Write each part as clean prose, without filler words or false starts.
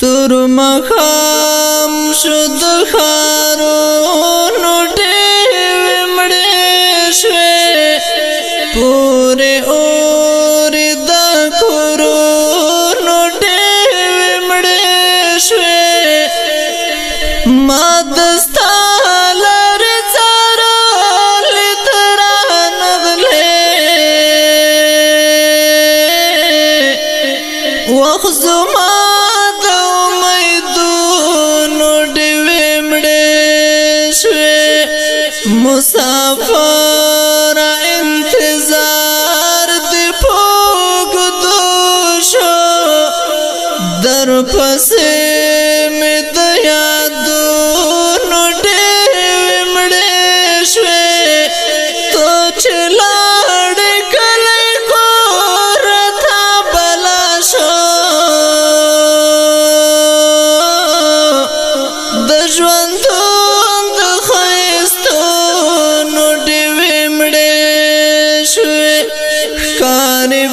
تر مخام شد خارونو ډېوې مړې شوې پورې اورې د کورونو ډېوې مړې شوې ما دستا لارې څارلې ته رانغلې وخت زما مسافر انتظار دی پوگدو شو در پسې می د یادونو ډېوې مړې شوې تو چې لاړې کلی کور ته بلا شو د ژوندون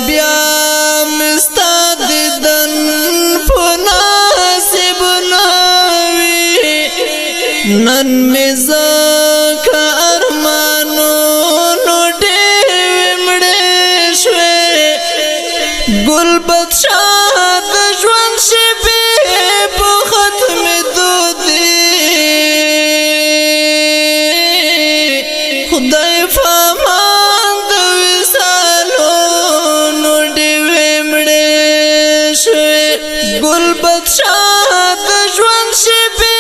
بیا مستا دیدن پناسب نوی نن مزاکا ارمانونو ډېوې مړې شوې ګل بدشاه د ژوند شپې په ختمېدو دي خدای فامان د ګل بدشاه د ژوند شپې